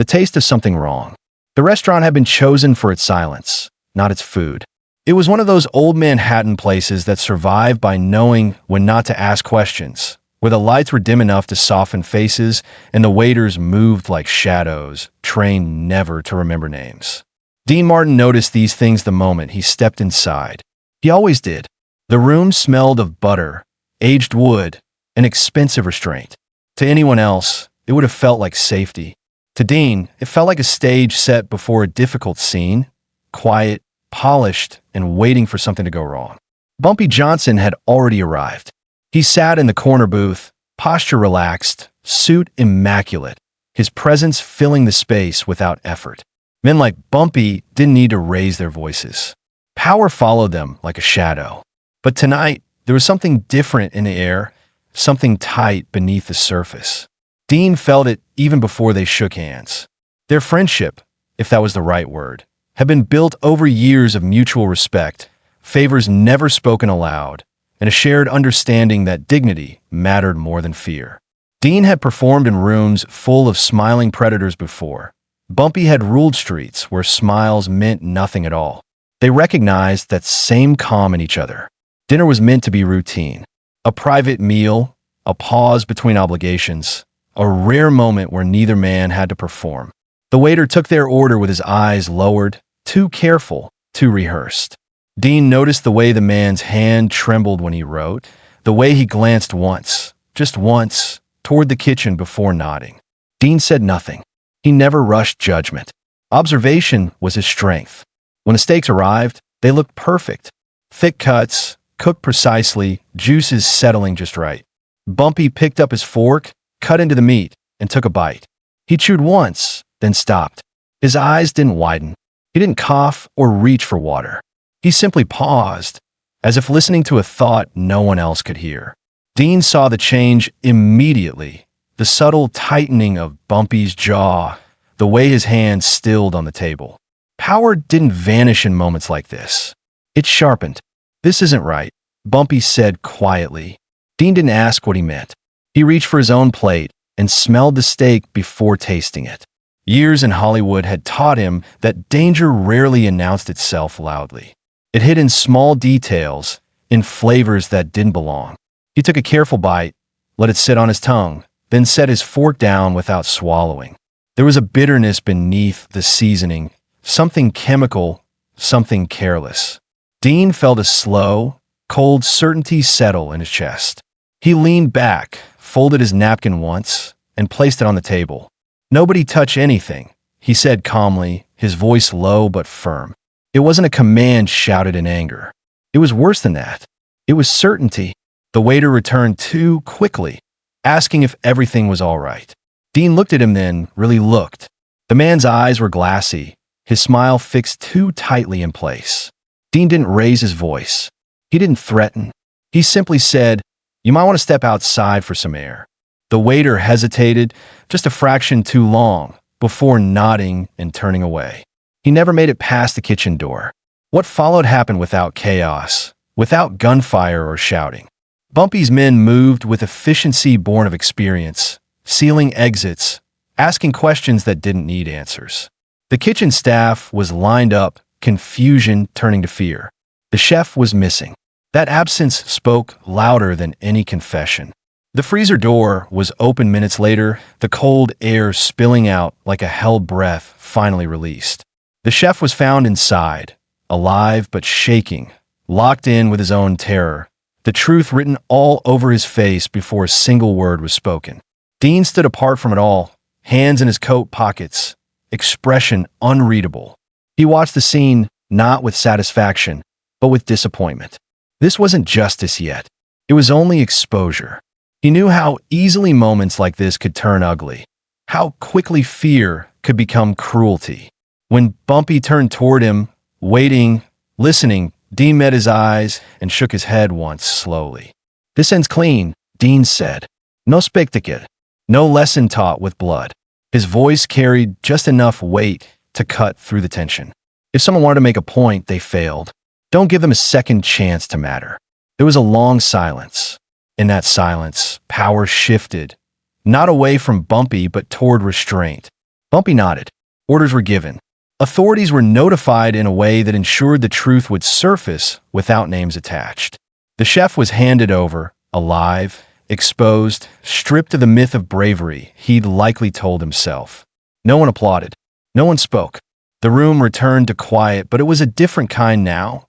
the taste of something wrong. The restaurant had been chosen for its silence, not its food. It was one of those old Manhattan places that survive by knowing when not to ask questions, where the lights were dim enough to soften faces and the waiters moved like shadows, trained never to remember names. Dean Martin noticed these things the moment he stepped inside. He always did. The room smelled of butter, aged wood, and expensive restraint. To anyone else, it would have felt like safety. To Dean, it felt like a stage set before a difficult scene, quiet, polished, and waiting for something to go wrong. Bumpy Johnson had already arrived. He sat in the corner booth, posture relaxed, suit immaculate, his presence filling the space without effort. Men like Bumpy didn't need to raise their voices. Power followed them like a shadow. But tonight, there was something different in the air, something tight beneath the surface. Dean felt it even before they shook hands. Their friendship, if that was the right word, had been built over years of mutual respect, favors never spoken aloud, and a shared understanding that dignity mattered more than fear. Dean had performed in rooms full of smiling predators before. Bumpy had ruled streets where smiles meant nothing at all. They recognized that same calm in each other. Dinner was meant to be routine. A private meal, a pause between obligations, a rare moment where neither man had to perform. The waiter took their order with his eyes lowered, too careful, too rehearsed. Dean noticed the way the man's hand trembled when he wrote, the way he glanced once, just once, toward the kitchen before nodding. Dean said nothing. He never rushed judgment. Observation was his strength. When the steaks arrived, they looked perfect. Thick cuts, cooked precisely, juices settling just right. Bumpy picked up his fork, cut into the meat, and took a bite. He chewed once, then stopped. His eyes didn't widen. He didn't cough or reach for water. He simply paused, as if listening to a thought no one else could hear. Dean saw the change immediately, the subtle tightening of Bumpy's jaw, the way his hands stilled on the table. Power didn't vanish in moments like this. It sharpened. "This isn't right," Bumpy said quietly. Dean didn't ask what he meant. He reached for his own plate and smelled the steak before tasting it. Years in Hollywood had taught him that danger rarely announced itself loudly. It hid in small details, in flavors that didn't belong. He took a careful bite, let it sit on his tongue, then set his fork down without swallowing. There was a bitterness beneath the seasoning, something chemical, something careless. Dean felt a slow, cold certainty settle in his chest. He leaned back, folded his napkin once, and placed it on the table. "Nobody touch anything," he said calmly, his voice low but firm. It wasn't a command shouted in anger. It was worse than that. It was certainty. The waiter returned too quickly, asking if everything was all right. Dean looked at him then, really looked. The man's eyes were glassy, his smile fixed too tightly in place. Dean didn't raise his voice. He didn't threaten. He simply said, "You might want to step outside for some air." The waiter hesitated, just a fraction too long, before nodding and turning away. He never made it past the kitchen door. What followed happened without chaos, without gunfire or shouting. Bumpy's men moved with efficiency born of experience, sealing exits, asking questions that didn't need answers. The kitchen staff was lined up, confusion turning to fear. The chef was missing. That absence spoke louder than any confession. The freezer door was open minutes later, the cold air spilling out like a held breath finally released. The chef was found inside, alive but shaking, locked in with his own terror, the truth written all over his face before a single word was spoken. Dean stood apart from it all, hands in his coat pockets, expression unreadable. He watched the scene not with satisfaction, but with disappointment. This wasn't justice yet. It was only exposure. He knew how easily moments like this could turn ugly, how quickly fear could become cruelty. When Bumpy turned toward him, waiting, listening, Dean met his eyes and shook his head once slowly. "This ends clean," Dean said. "No spectacle, no lesson taught with blood." His voice carried just enough weight to cut through the tension. If someone wanted to make a point, they failed. Don't give them a second chance to matter. There was a long silence. In that silence, power shifted, not away from Bumpy, but toward restraint. Bumpy nodded. Orders were given. Authorities were notified in a way that ensured the truth would surface without names attached. The chef was handed over, alive, exposed, stripped of the myth of bravery he'd likely told himself. No one applauded. No one spoke. The room returned to quiet, but it was a different kind now.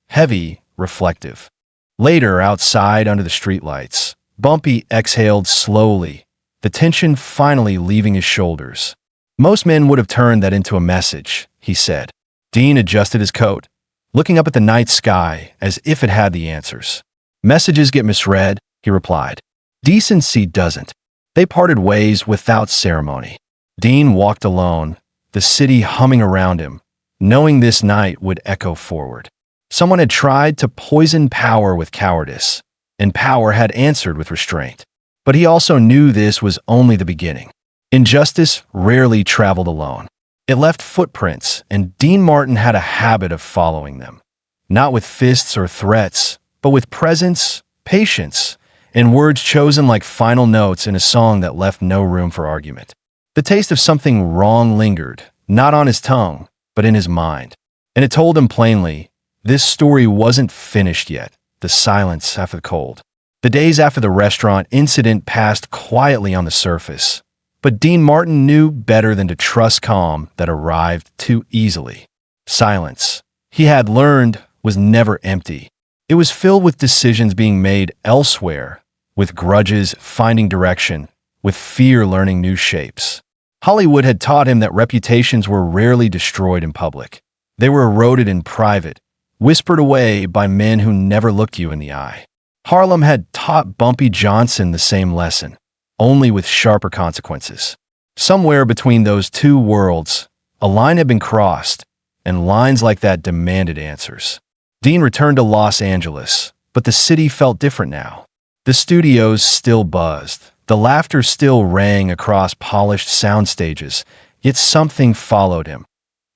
Heavy, reflective. Later, outside under the streetlights, Bumpy exhaled slowly, the tension finally leaving his shoulders. Most men would have turned that into a message, he said. Dean adjusted his coat, looking up at the night sky as if it had the answers. Messages get misread, he replied. Decency doesn't. They parted ways without ceremony. Dean walked alone, the city humming around him, knowing this night would echo forward. Someone had tried to poison power with cowardice, and power had answered with restraint. But he also knew this was only the beginning. Injustice rarely traveled alone. It left footprints, and Dean Martin had a habit of following them. Not with fists or threats, but with presence, patience, and words chosen like final notes in a song that left no room for argument. The taste of something wrong lingered, not on his tongue, but in his mind. And it told him plainly, this story wasn't finished yet. The silence after the cold. The days after the restaurant incident passed quietly on the surface. But Dean Martin knew better than to trust calm that arrived too easily. Silence, he had learned, was never empty. It was filled with decisions being made elsewhere, with grudges finding direction, with fear learning new shapes. Hollywood had taught him that reputations were rarely destroyed in public. They were eroded in private, whispered away by men who never looked you in the eye. Harlem had taught Bumpy Johnson the same lesson, only with sharper consequences. Somewhere between those two worlds, a line had been crossed, and lines like that demanded answers. Dean returned to Los Angeles, but the city felt different now. The studios still buzzed. The laughter still rang across polished sound stages, yet something followed him.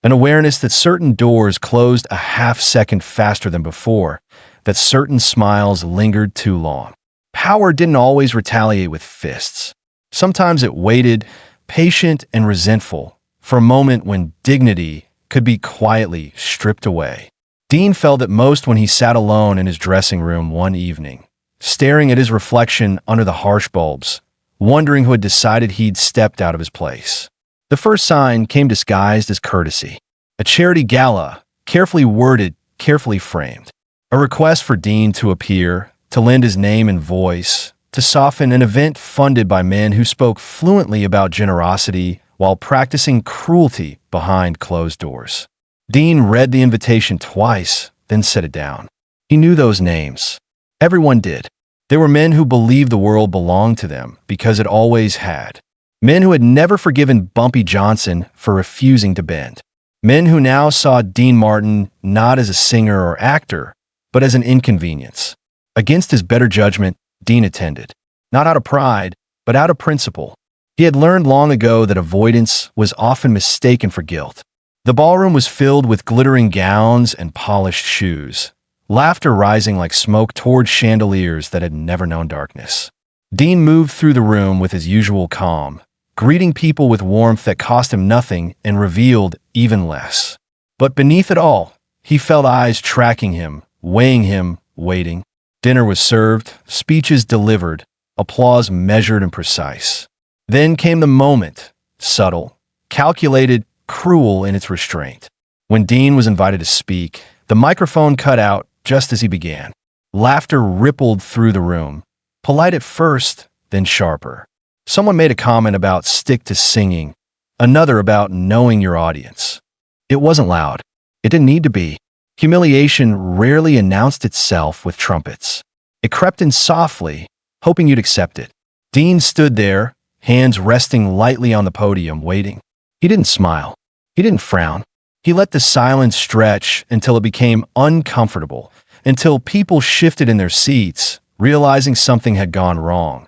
An awareness that certain doors closed a half-second faster than before, that certain smiles lingered too long. Power didn't always retaliate with fists. Sometimes it waited, patient and resentful, for a moment when dignity could be quietly stripped away. Dean felt it most when he sat alone in his dressing room one evening, staring at his reflection under the harsh bulbs, wondering who had decided he'd stepped out of his place. The first sign came disguised as courtesy. A charity gala, carefully worded, carefully framed. A request for Dean to appear, to lend his name and voice, to soften an event funded by men who spoke fluently about generosity while practicing cruelty behind closed doors. Dean read the invitation twice, then set it down. He knew those names. Everyone did. There were men who believed the world belonged to them because it always had. Men who had never forgiven Bumpy Johnson for refusing to bend. Men who now saw Dean Martin not as a singer or actor, but as an inconvenience. Against his better judgment, Dean attended. Not out of pride, but out of principle. He had learned long ago that avoidance was often mistaken for guilt. The ballroom was filled with glittering gowns and polished shoes, laughter rising like smoke toward chandeliers that had never known darkness. Dean moved through the room with his usual calm, greeting people with warmth that cost him nothing and revealed even less. But beneath it all, he felt eyes tracking him, weighing him, waiting. Dinner was served, speeches delivered, applause measured and precise. Then came the moment, subtle, calculated, cruel in its restraint. When Dean was invited to speak, the microphone cut out just as he began. Laughter rippled through the room, polite at first, then sharper. Someone made a comment about stick to singing, another about knowing your audience. It wasn't loud. It didn't need to be. Humiliation rarely announced itself with trumpets. It crept in softly, hoping you'd accept it. Dean stood there, hands resting lightly on the podium, waiting. He didn't smile. He didn't frown. He let the silence stretch until it became uncomfortable, until people shifted in their seats, realizing something had gone wrong.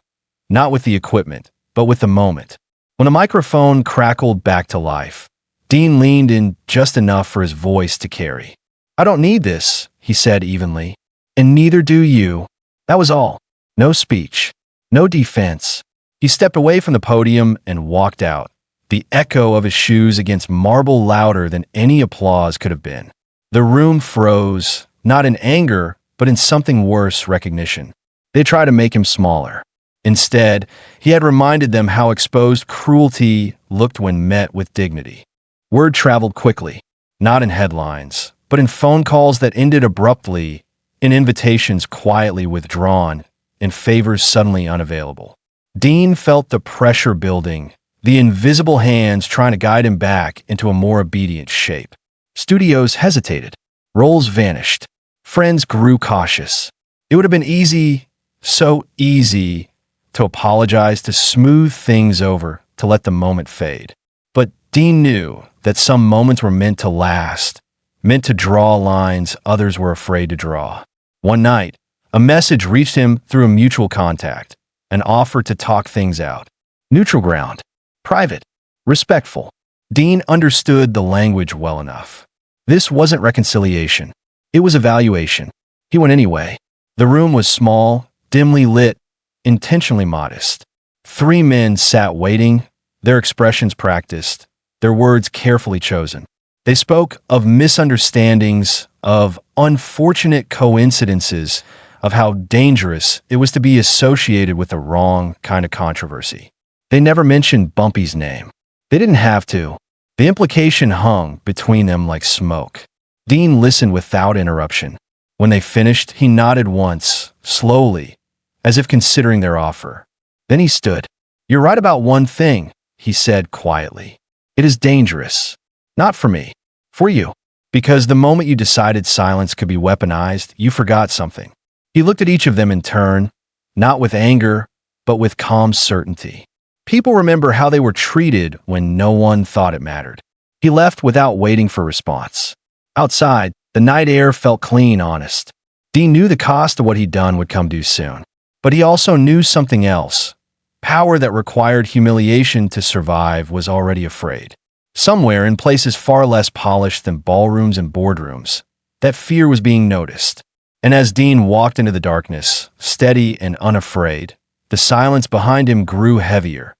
Not with the equipment, but with the moment. When a microphone crackled back to life, Dean leaned in just enough for his voice to carry. "I don't need this," he said evenly. "And neither do you." That was all. No speech. No defense. He stepped away from the podium and walked out, the echo of his shoes against marble louder than any applause could have been. The room froze, not in anger, but in something worse, recognition. They tried to make him smaller. Instead, he had reminded them how exposed cruelty looked when met with dignity. Word traveled quickly, not in headlines, but in phone calls that ended abruptly, in invitations quietly withdrawn, in favors suddenly unavailable. Dean felt the pressure building, the invisible hands trying to guide him back into a more obedient shape. Studios hesitated. Roles vanished. Friends grew cautious. It would have been easy, so easy, to apologize, to smooth things over, to let the moment fade. But Dean knew that some moments were meant to last, meant to draw lines others were afraid to draw. One night, a message reached him through a mutual contact, an offer to talk things out. Neutral ground, private, respectful. Dean understood the language well enough. This wasn't reconciliation. It was evaluation. He went anyway. The room was small, dimly lit, intentionally modest. 3 men sat waiting, their expressions practiced, their words carefully chosen. They spoke of misunderstandings, of unfortunate coincidences, of how dangerous it was to be associated with the wrong kind of controversy. They never mentioned Bumpy's name. They didn't have to. The implication hung between them like smoke. Dean listened without interruption. When they finished, he nodded once, slowly, as if considering their offer. Then he stood. "You're right about one thing," he said quietly. "It is dangerous. Not for me. For you. Because the moment you decided silence could be weaponized, you forgot something." He looked at each of them in turn, not with anger, but with calm certainty. People remember how they were treated when no one thought it mattered. He left without waiting for response. Outside, the night air felt clean, honest. Dean knew the cost of what he'd done would come due soon. But he also knew something else. Power that required humiliation to survive was already afraid. Somewhere in places far less polished than ballrooms and boardrooms, that fear was being noticed. And as Dean walked into the darkness, steady and unafraid, the silence behind him grew heavier,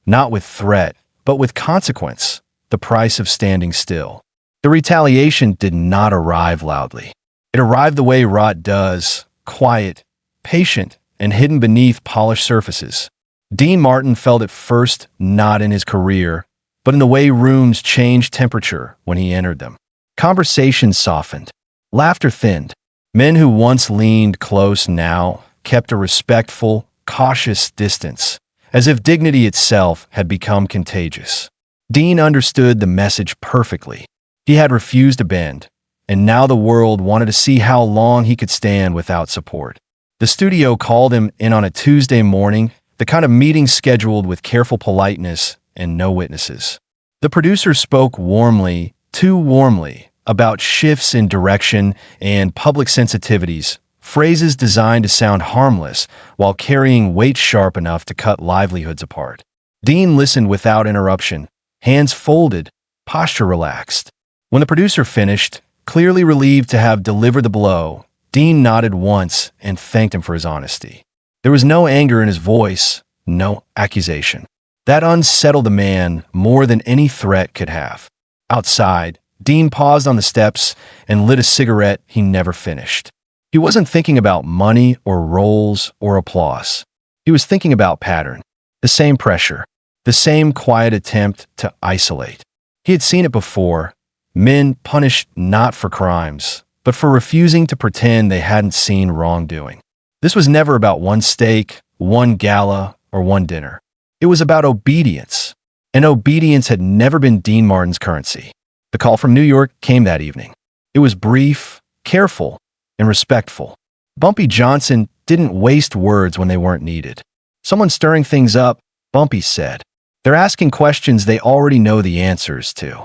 not with threat, but with consequence, the price of standing still. The retaliation did not arrive loudly. It arrived the way rot does, quiet, patient, and hidden beneath polished surfaces. Dean Martin felt it first, not in his career, but in the way rooms changed temperature when he entered them. Conversations softened. Laughter thinned. Men who once leaned close now kept a respectful, cautious distance, as if dignity itself had become contagious. Dean understood the message perfectly. He had refused to bend, and now the world wanted to see how long he could stand without support. The studio called him in on a Tuesday morning, the kind of meeting scheduled with careful politeness and no witnesses. The producer spoke warmly, too warmly, about shifts in direction and public sensitivities, phrases designed to sound harmless while carrying weight sharp enough to cut livelihoods apart. Dean listened without interruption, hands folded, posture relaxed. When the producer finished, clearly relieved to have delivered the blow, Dean nodded once and thanked him for his honesty. There was no anger in his voice, no accusation. That unsettled the man more than any threat could have. Outside, Dean paused on the steps and lit a cigarette he never finished. He wasn't thinking about money or roles or applause. He was thinking about pattern, the same pressure, the same quiet attempt to isolate. He had seen it before, men punished not for crimes, but for refusing to pretend they hadn't seen wrongdoing. This was never about one steak, one gala, or one dinner. It was about obedience, and obedience had never been Dean Martin's currency. The call from New York came that evening. It was brief, careful, and respectful. Bumpy Johnson didn't waste words when they weren't needed. "Someone stirring things up," Bumpy said. "They're asking questions they already know the answers to."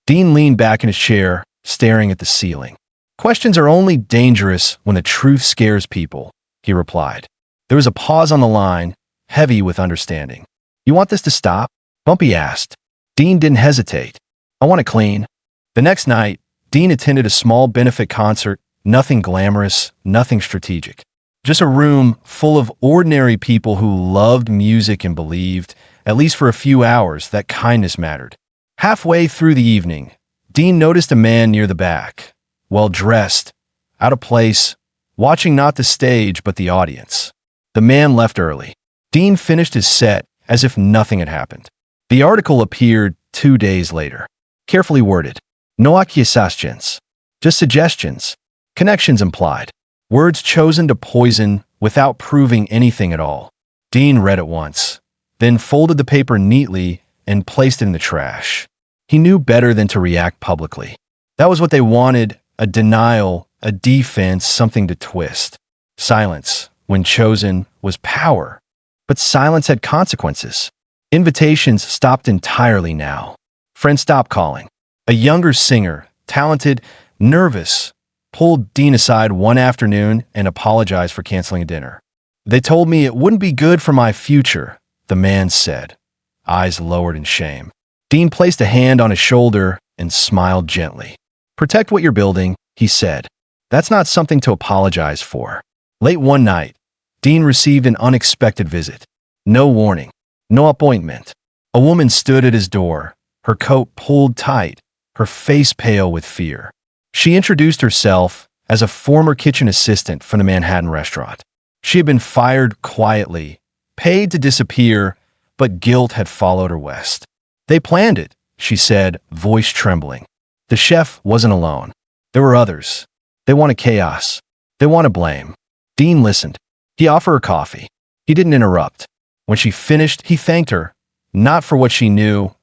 Dean leaned back in his chair, staring at the ceiling. "Questions are only dangerous when the truth scares people," he replied. There was a pause on the line, heavy with understanding. "You want this to stop?" Bumpy asked. Dean didn't hesitate. "I want it clean." The next night, Dean attended a small benefit concert, nothing glamorous, nothing strategic. Just a room full of ordinary people who loved music and believed, At least for a few hours, that kindness mattered. Halfway through the evening, Dean noticed a man near the back, well-dressed, out of place, watching not the stage but the audience. The man left early. Dean finished his set as if nothing had happened. The article appeared 2 days later. Carefully worded. No accusations. Just suggestions. Connections implied. Words chosen to poison without proving anything at all. Dean read it once, then folded the paper neatly and placed it in the trash. He knew better than to react publicly. That was what they wanted, a denial, a defense, something to twist. Silence, when chosen, was power. But silence had consequences. Invitations stopped entirely now. Friends stopped calling. A younger singer, talented, nervous, pulled Dean aside one afternoon and apologized for canceling a dinner. They told me it wouldn't be good for my future, the man said, eyes lowered in shame. Dean placed a hand on his shoulder and smiled gently. Protect what you're building, he said. That's not something to apologize for. Late one night, Dean received an unexpected visit. No warning, no appointment. A woman stood at his door, her coat pulled tight, her face pale with fear. She introduced herself as a former kitchen assistant from the Manhattan restaurant. She had been fired quietly, paid to disappear, but guilt had followed her west. They planned it, she said, voice trembling. The chef wasn't alone. There were others. They wanted chaos. They wanted blame. Dean listened. He offered her coffee. He didn't interrupt. When she finished, he thanked her, not for what she knew,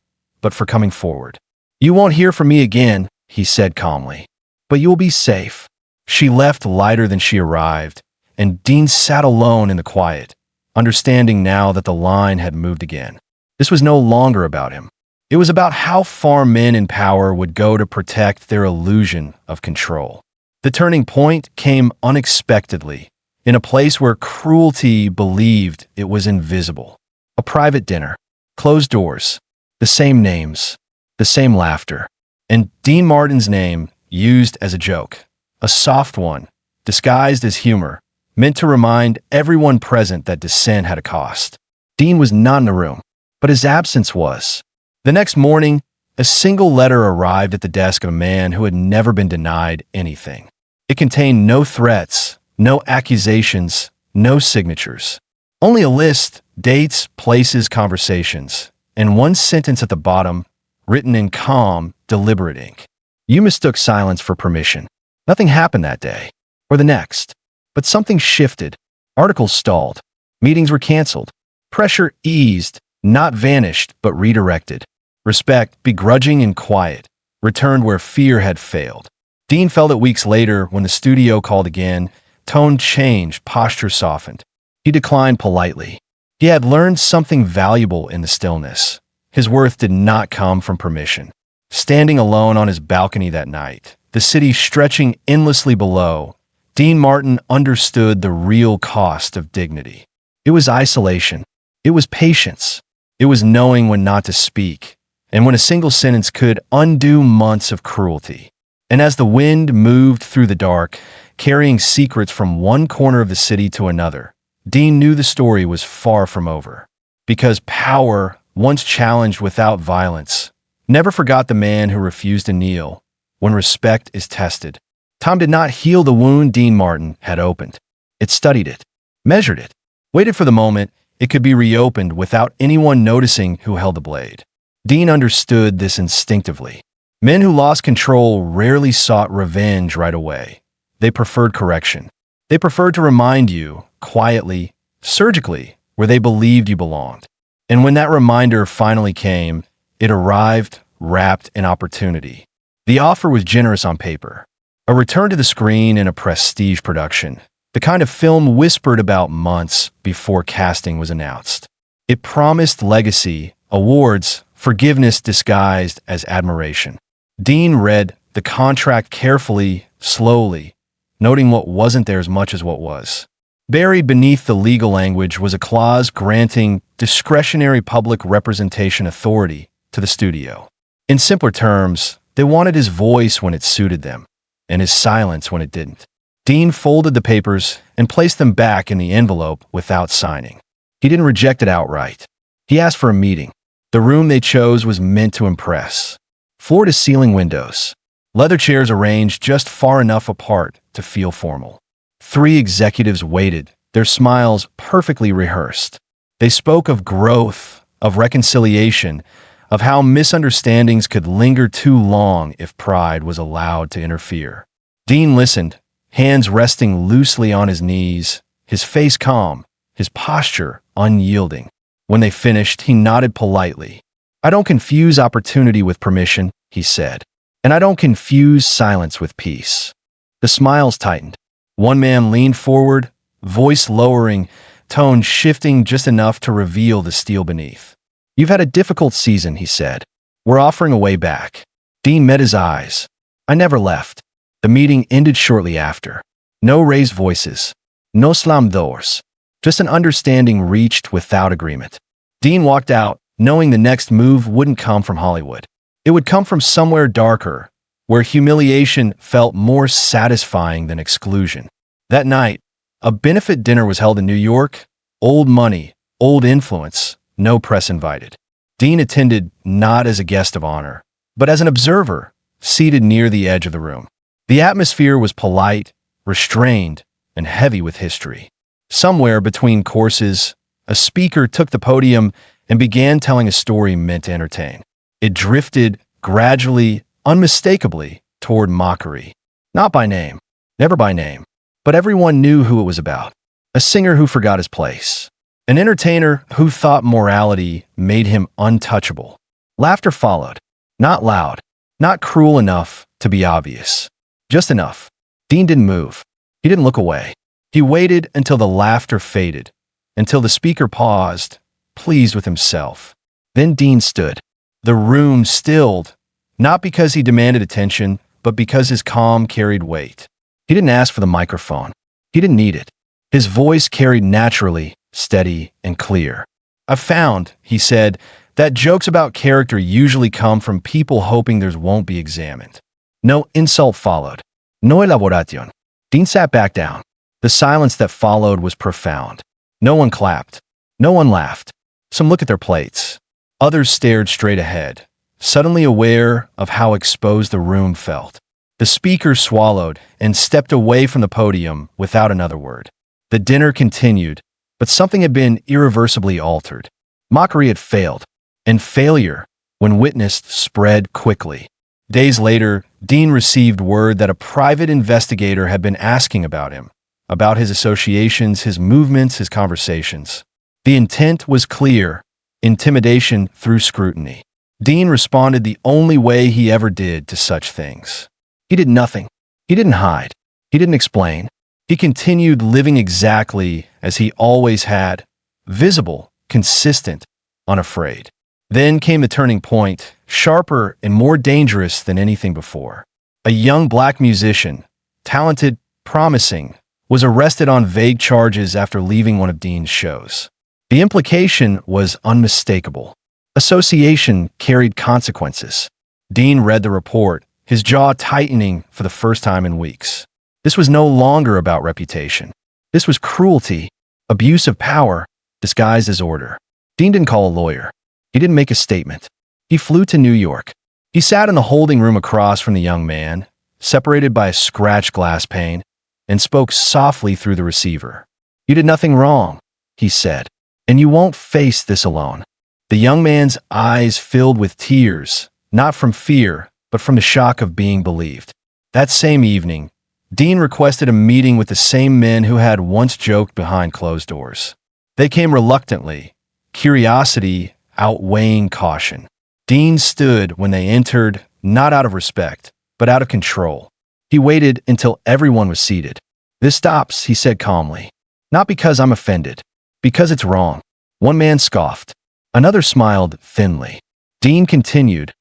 but for coming forward. You won't hear from me again, he said calmly, but you will be safe. She left lighter than she arrived, and Dean sat alone in the quiet, understanding now that the line had moved again. This was no longer about him. It was about how far men in power would go to protect their illusion of control. The turning point came unexpectedly, in a place where cruelty believed it was invisible. A private dinner, closed doors, the same names, the same laughter, and Dean Martin's name used as a joke, a soft one, disguised as humor, meant to remind everyone present that dissent had a cost. Dean was not in the room, but his absence was. The next morning, a single letter arrived at the desk of a man who had never been denied anything. It contained no threats, no accusations, no signatures. Only a list, dates, places, conversations, and one sentence at the bottom, written in calm, deliberate ink. You mistook silence for permission. Nothing happened that day, or the next. But something shifted. Articles stalled. Meetings were canceled. Pressure eased, not vanished, but redirected. Respect, begrudging and quiet, returned where fear had failed. Dean felt it weeks later when the studio called again. Tone changed, posture softened. He declined politely. He had learned something valuable in the stillness. His worth did not come from permission. Standing alone on his balcony that night, the city stretching endlessly below, Dean Martin understood the real cost of dignity. It was isolation. It was patience. It was knowing when not to speak, and when a single sentence could undo months of cruelty. And as the wind moved through the dark, carrying secrets from one corner of the city to another, Dean knew the story was far from over. Because power, once challenged without violence, never forgot the man who refused to kneel when respect is tested. Time did not heal the wound Dean Martin had opened. It studied it, measured it, waited for the moment it could be reopened without anyone noticing who held the blade. Dean understood this instinctively. Men who lost control rarely sought revenge right away. They preferred correction. They preferred to remind you, quietly, surgically, where they believed you belonged. And when that reminder finally came, it arrived wrapped in opportunity. The offer was generous on paper. A return to the screen in a prestige production, the kind of film whispered about months before casting was announced. It promised legacy, awards, forgiveness disguised as admiration. Dean read the contract carefully, slowly, noting what wasn't there as much as what was. Buried beneath the legal language was a clause granting discretionary public representation authority to the studio. In simpler terms, they wanted his voice when it suited them, and his silence when it didn't. Dean folded the papers and placed them back in the envelope without signing. He didn't reject it outright. He asked for a meeting. The room they chose was meant to impress. Floor-to-ceiling windows. Leather chairs arranged just far enough apart to feel formal. 3 executives waited, their smiles perfectly rehearsed. They spoke of growth, of reconciliation, of how misunderstandings could linger too long if pride was allowed to interfere. Dean listened, hands resting loosely on his knees, his face calm, his posture unyielding. When they finished, he nodded politely. "I don't confuse opportunity with permission," he said. "And I don't confuse silence with peace." The smiles tightened. One man leaned forward, voice lowering, tone shifting just enough to reveal the steel beneath. "You've had a difficult season," he said. "We're offering a way back." Dean met his eyes. "I never left." The meeting ended shortly after. No raised voices. No slammed doors. Just an understanding reached without agreement. Dean walked out, knowing the next move wouldn't come from Hollywood. It would come from somewhere darker, where humiliation felt more satisfying than exclusion. That night, a benefit dinner was held in New York. Old money, old influence, no press invited. Dean attended not as a guest of honor, but as an observer, seated near the edge of the room. The atmosphere was polite, restrained, and heavy with history. Somewhere between courses, a speaker took the podium and began telling a story meant to entertain. It drifted, gradually, unmistakably, toward mockery. Not by name, never by name, but everyone knew who it was about. A singer who forgot his place. An entertainer who thought morality made him untouchable. Laughter followed. Not loud, not cruel enough to be obvious. Just enough. Dean didn't move. He didn't look away. He waited until the laughter faded, until the speaker paused, pleased with himself. Then Dean stood. The room stilled, not because he demanded attention, but because his calm carried weight. He didn't ask for the microphone. He didn't need it. His voice carried naturally, steady, and clear. "I've found," he said, "that jokes about character usually come from people hoping theirs won't be examined." No insult followed. No elaboración. Dean sat back down. The silence that followed was profound. No one clapped. No one laughed. Some looked at their plates. Others stared straight ahead, suddenly aware of how exposed the room felt. The speaker swallowed and stepped away from the podium without another word. The dinner continued, but something had been irreversibly altered. Mockery had failed, and failure, when witnessed, spread quickly. Days later, Dean received word that a private investigator had been asking about him, about his associations, his movements, his conversations. The intent was clear: intimidation through scrutiny. Dean responded the only way he ever did to such things. He did nothing. He didn't hide. He didn't explain. He continued living exactly as he always had, visible, consistent, unafraid. Then came the turning point, sharper and more dangerous than anything before. A young black musician, talented, promising, was arrested on vague charges after leaving one of Dean's shows. The implication was unmistakable. Association carried consequences. Dean read the report, his jaw tightening for the first time in weeks. This was no longer about reputation. This was cruelty, abuse of power, disguised as order. Dean didn't call a lawyer. He didn't make a statement. He flew to New York. He sat in the holding room across from the young man, separated by a scratched glass pane, and spoke softly through the receiver. "You did nothing wrong," he said, "and you won't face this alone." The young man's eyes filled with tears, not from fear, but from the shock of being believed. That same evening, Dean requested a meeting with the same men who had once joked behind closed doors. They came reluctantly, curiosity outweighing caution. Dean stood when they entered, not out of respect, but out of control. He waited until everyone was seated. "This stops," he said calmly. "Not because I'm offended, because it's wrong." One man scoffed. Another smiled thinly. Dean continued,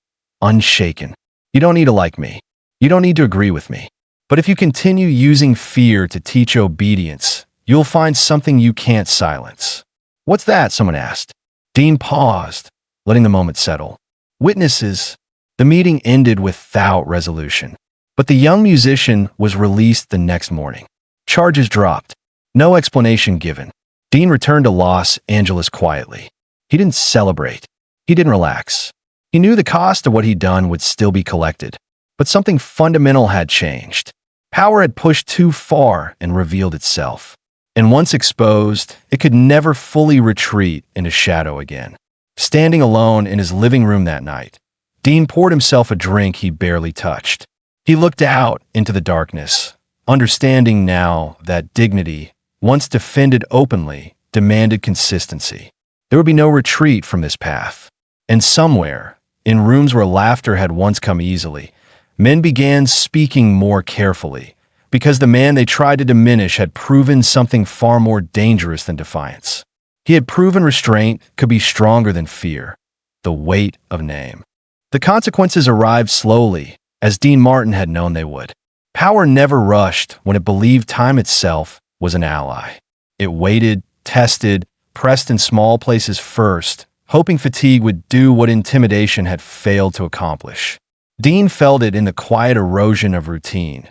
unshaken. "You don't need to like me. You don't need to agree with me. But if you continue using fear to teach obedience, you'll find something you can't silence." "What's that?" someone asked. Dean paused, letting the moment settle. Witnesses. The meeting ended without resolution. But the young musician was released the next morning. Charges dropped. No explanation given. Dean returned to Los Angeles quietly. He didn't celebrate. He didn't relax. He knew the cost of what he'd done would still be collected. But something fundamental had changed. Power had pushed too far and revealed itself. And once exposed, it could never fully retreat into shadow again. Standing alone in his living room that night, Dean poured himself a drink he barely touched. He looked out into the darkness, understanding now that dignity, once defended openly, demanded consistency. There would be no retreat from this path. And somewhere, in rooms where laughter had once come easily, men began speaking more carefully, because the man they tried to diminish had proven something far more dangerous than defiance. He had proven restraint could be stronger than fear, the weight of name. The consequences arrived slowly, as Dean Martin had known they would. Power never rushed when it believed time itself was an ally. It waited, tested, pressed in small places first, hoping fatigue would do what intimidation had failed to accomplish. Dean felt it in the quiet erosion of routine.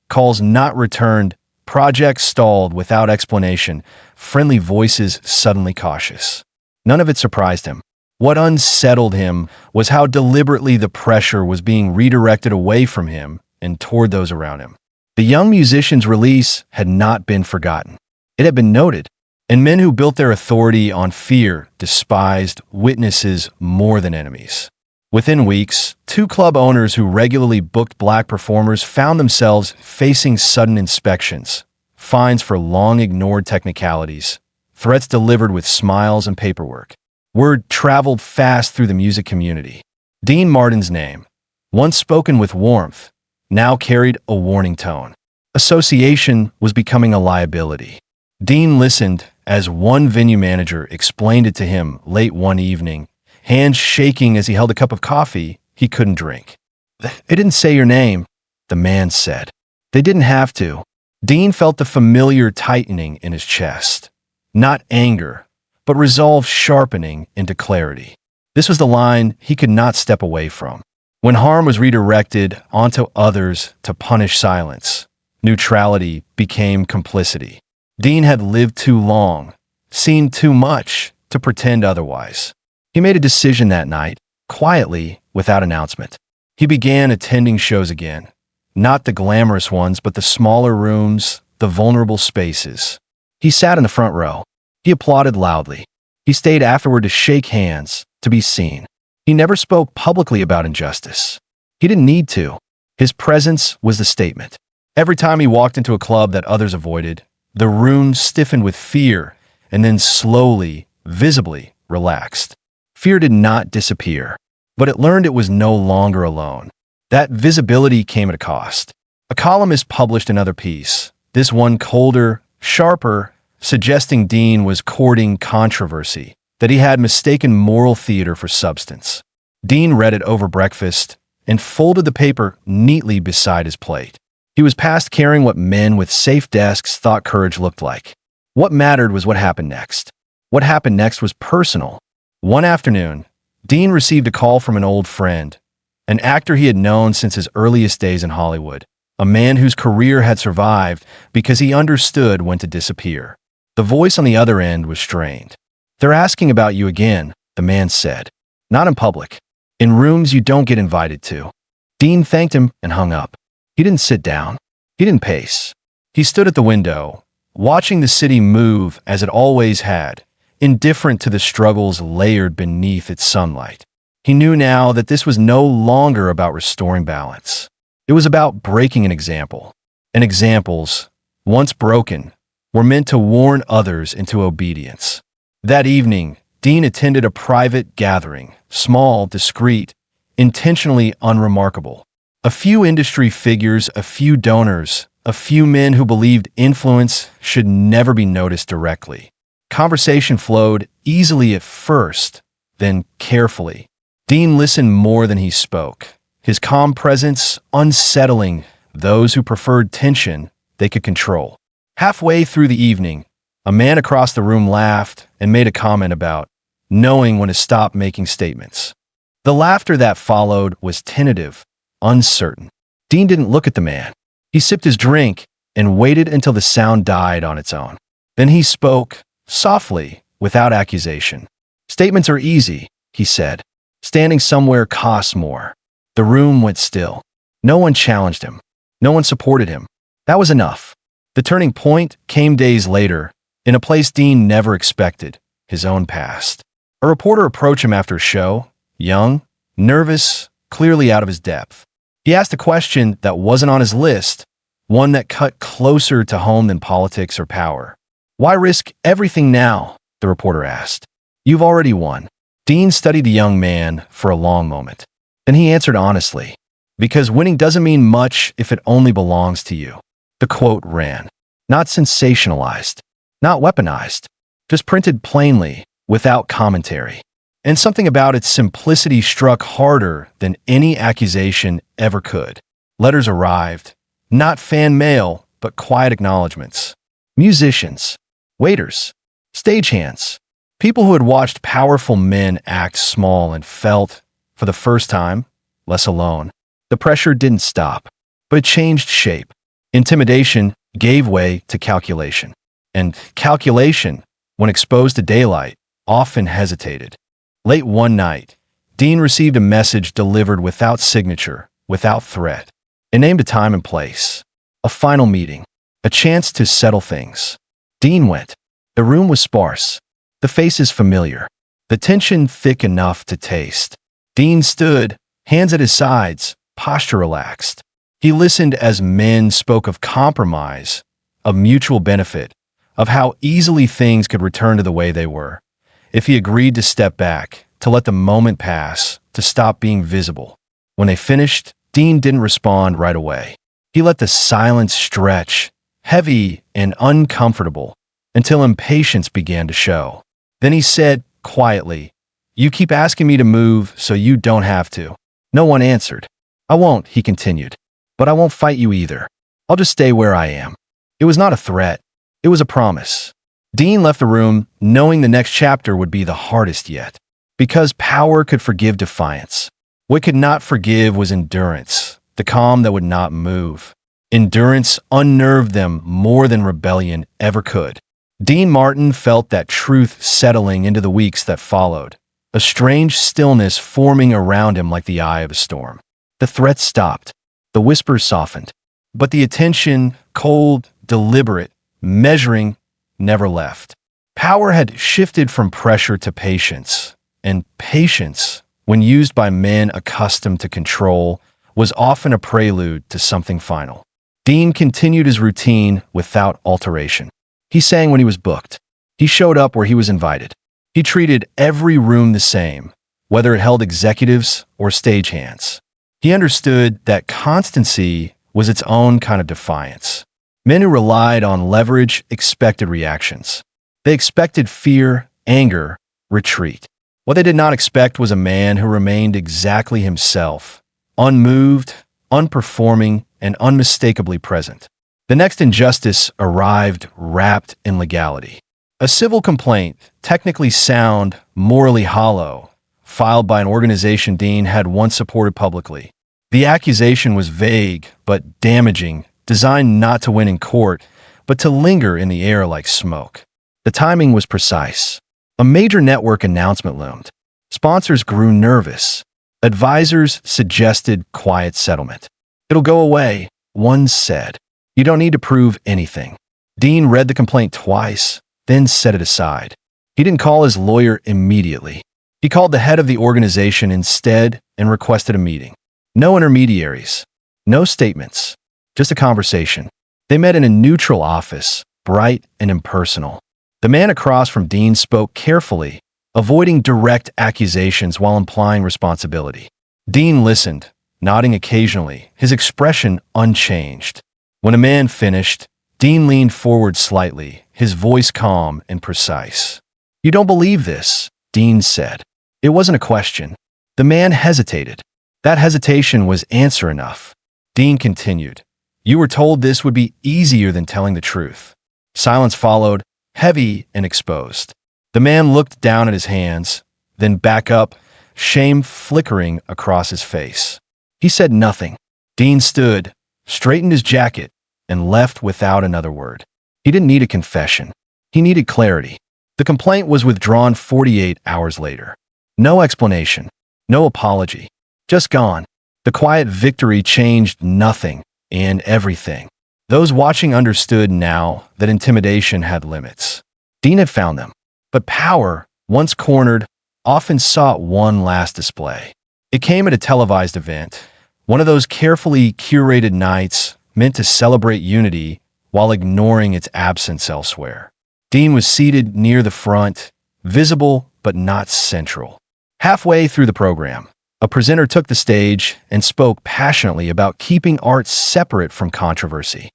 Calls not returned, projects stalled without explanation, friendly voices suddenly cautious. None of it surprised him. What unsettled him was how deliberately the pressure was being redirected away from him and toward those around him. The young musician's release had not been forgotten. It had been noted, and men who built their authority on fear despised witnesses more than enemies. Within weeks, 2 club owners who regularly booked black performers found themselves facing sudden inspections, fines for long-ignored technicalities, threats delivered with smiles and paperwork. Word traveled fast through the music community. Dean Martin's name, once spoken with warmth, now carried a warning tone. Association was becoming a liability. Dean listened as one venue manager explained it to him late one evening, hands shaking as he held a cup of coffee he couldn't drink. "They didn't say your name," the man said. "They didn't have to." Dean felt the familiar tightening in his chest. Not anger, but resolve sharpening into clarity. This was the line he could not step away from. When harm was redirected onto others to punish silence, neutrality became complicity. Dean had lived too long, seen too much to pretend otherwise. He made a decision that night, quietly, without announcement. He began attending shows again. Not the glamorous ones, but the smaller rooms, the vulnerable spaces. He sat in the front row. He applauded loudly. He stayed afterward to shake hands, to be seen. He never spoke publicly about injustice. He didn't need to. His presence was the statement. Every time he walked into a club that others avoided, the room stiffened with fear and then slowly, visibly relaxed. Fear did not disappear, but it learned it was no longer alone. That visibility came at a cost. A columnist published another piece, this one colder, sharper, suggesting Dean was courting controversy, that he had mistaken moral theater for substance. Dean read it over breakfast and folded the paper neatly beside his plate. He was past caring what men with safe desks thought courage looked like. What mattered was what happened next. What happened next was personal. One afternoon, Dean received a call from an old friend, an actor he had known since his earliest days in Hollywood, a man whose career had survived because he understood when to disappear. The voice on the other end was strained. "They're asking about you again," the man said. "Not in public. In rooms you don't get invited to." Dean thanked him and hung up. He didn't sit down. He didn't pace. He stood at the window, watching the city move as it always had, indifferent to the struggles layered beneath its sunlight. He knew now that this was no longer about restoring balance. It was about breaking an example. And examples, once broken, were meant to warn others into obedience. That evening, Dean attended a private gathering, small, discreet, intentionally unremarkable. A few industry figures, a few donors, a few men who believed influence should never be noticed directly. Conversation flowed easily at first, then carefully. Dean listened more than he spoke, his calm presence unsettling those who preferred tension they could control. Halfway through the evening, a man across the room laughed and made a comment about knowing when to stop making statements. The laughter that followed was tentative, uncertain. Dean didn't look at the man. He sipped his drink and waited until the sound died on its own. Then he spoke, softly, without accusation. Statements are easy, he said. Standing somewhere costs more. The room went still. No one challenged him. No one supported him. That was enough. The turning point came days later, in a place Dean never expected, his own past. A reporter approached him after a show, young, nervous, clearly out of his depth. He asked a question that wasn't on his list, one that cut closer to home than politics or power. "Why risk everything now?" the reporter asked. "You've already won." Dean studied the young man for a long moment. Then he answered honestly, "Because winning doesn't mean much if it only belongs to you." The quote ran, not sensationalized, not weaponized, just printed plainly, without commentary. And something about its simplicity struck harder than any accusation ever could. Letters arrived, not fan mail, but quiet acknowledgments. Musicians, waiters, stagehands, people who had watched powerful men act small and felt, for the first time, less alone. The pressure didn't stop, but it changed shape. Intimidation gave way to calculation. And calculation, when exposed to daylight, often hesitated. Late one night, Dean received a message delivered without signature, without threat. It named a time and place, a final meeting, a chance to settle things. Dean went. The room was sparse, the faces familiar, the tension thick enough to taste. Dean stood, hands at his sides, posture relaxed. He listened as men spoke of compromise, of mutual benefit, of how easily things could return to the way they were. If he agreed to step back, to let the moment pass, to stop being visible. When they finished, Dean didn't respond right away. He let the silence stretch, heavy and uncomfortable, until impatience began to show. Then he said, quietly, "You keep asking me to move so you don't have to." No one answered. "I won't," he continued, "but I won't fight you either. I'll just stay where I am." It was not a threat. It was a promise. Dean left the room knowing the next chapter would be the hardest yet. Because power could forgive defiance. What could not forgive was endurance, the calm that would not move. Endurance unnerved them more than rebellion ever could. Dean Martin felt that truth settling into the weeks that followed, a strange stillness forming around him like the eye of a storm. The threats stopped. The whispers softened. But the attention, cold, deliberate, measuring, never left. Power had shifted from pressure to patience, and patience, when used by men accustomed to control, was often a prelude to something final. Dean continued his routine without alteration. He sang when he was booked. He showed up where he was invited. He treated every room the same, whether it held executives or stagehands. He understood that constancy was its own kind of defiance. Men who relied on leverage expected reactions. They expected fear, anger, retreat. What they did not expect was a man who remained exactly himself, unmoved, unperforming, and unmistakably present. The next injustice arrived wrapped in legality. A civil complaint, technically sound, morally hollow, filed by an organization Dean had once supported publicly. The accusation was vague but damaging, designed not to win in court, but to linger in the air like smoke. The timing was precise. A major network announcement loomed. Sponsors grew nervous. Advisors suggested quiet settlement. "It'll go away," one said. "You don't need to prove anything." Dean read the complaint twice, then set it aside. He didn't call his lawyer immediately. He called the head of the organization instead and requested a meeting. No intermediaries, no statements, just a conversation. They met in a neutral office, bright and impersonal. The man across from Dean spoke carefully, avoiding direct accusations while implying responsibility. Dean listened, nodding occasionally, his expression unchanged. When a man finished, Dean leaned forward slightly, his voice calm and precise. "You don't believe this," Dean said. It wasn't a question. The man hesitated. That hesitation was answer enough. Dean continued. "You were told this would be easier than telling the truth." Silence followed, heavy and exposed. The man looked down at his hands, then back up, shame flickering across his face. He said nothing. Dean stood, straightened his jacket, and left without another word. He didn't need a confession. He needed clarity. The complaint was withdrawn 48 hours later. No explanation, no apology, just gone. The quiet victory changed nothing and everything. Those watching understood now that intimidation had limits. Dean had found them. But power, once cornered, often sought one last display. It came at a televised event, one of those carefully curated nights meant to celebrate unity while ignoring its absence elsewhere. Dean was seated near the front, visible but not central. Halfway through the program, a presenter took the stage and spoke passionately about keeping art separate from controversy.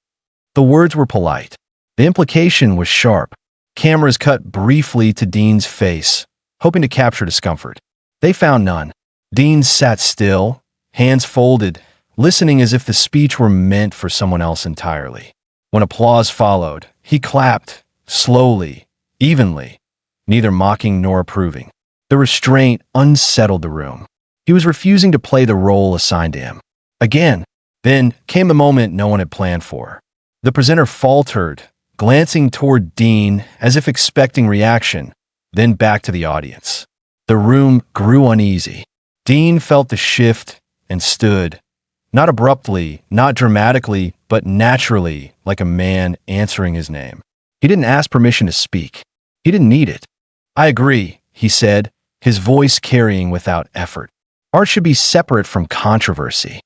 The words were polite. The implication was sharp. Cameras cut briefly to Dean's face, hoping to capture discomfort. They found none. Dean sat still, hands folded, listening as if the speech were meant for someone else entirely. When applause followed, he clapped, slowly, evenly, neither mocking nor approving. The restraint unsettled the room. He was refusing to play the role assigned to him. Again, then came the moment no one had planned for. The presenter faltered, glancing toward Dean as if expecting reaction, then back to the audience. The room grew uneasy. Dean felt the shift and stood, not abruptly, not dramatically, but naturally, like a man answering his name. He didn't ask permission to speak. He didn't need it. "I agree," he said, his voice carrying without effort. "Art should be separate from controversy."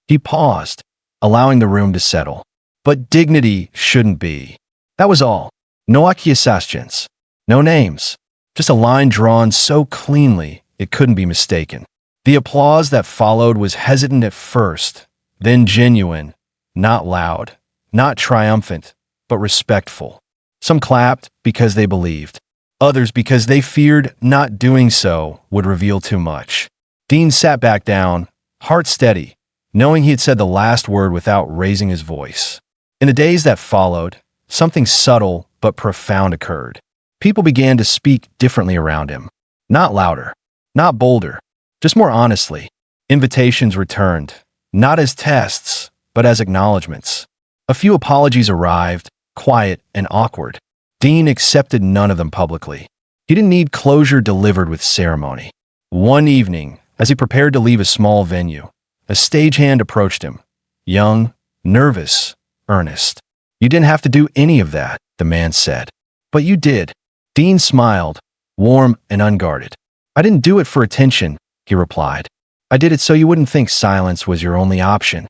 He paused, allowing the room to settle. But dignity shouldn't be. That was all. No accusations, no names, just a line drawn so cleanly it couldn't be mistaken. The applause that followed was hesitant at first, then genuine, not loud, not triumphant, but respectful. Some clapped because they believed, others because they feared not doing so would reveal too much. Dean sat back down, heart steady, knowing he had said the last word without raising his voice. In the days that followed, something subtle but profound occurred. People began to speak differently around him. Not louder, not bolder, just more honestly. Invitations returned, not as tests, but as acknowledgments. A few apologies arrived, quiet and awkward. Dean accepted none of them publicly. He didn't need closure delivered with ceremony. One evening, as he prepared to leave a small venue, a stagehand approached him. Young, nervous, earnest. "You didn't have to do any of that," the man said. "But you did." Dean smiled, warm and unguarded. "I didn't do it for attention," he replied. "I did it so you wouldn't think silence was your only option."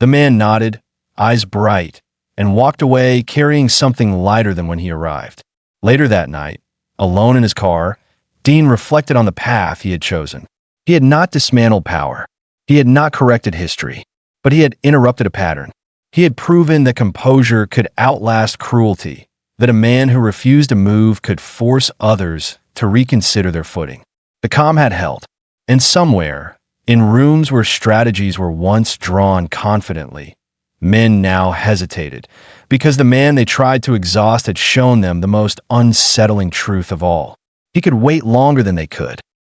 The man nodded, eyes bright, and walked away carrying something lighter than when he arrived. Later that night, alone in his car, Dean reflected on the path he had chosen. He had not dismantled power. He had not corrected history, but he had interrupted a pattern. He had proven that composure could outlast cruelty, that a man who refused to move could force others to reconsider their footing. The calm had held, and somewhere, in rooms where strategies were once drawn confidently, men now hesitated, because the man they tried to exhaust had shown them the most unsettling truth of all. He could wait longer than they could.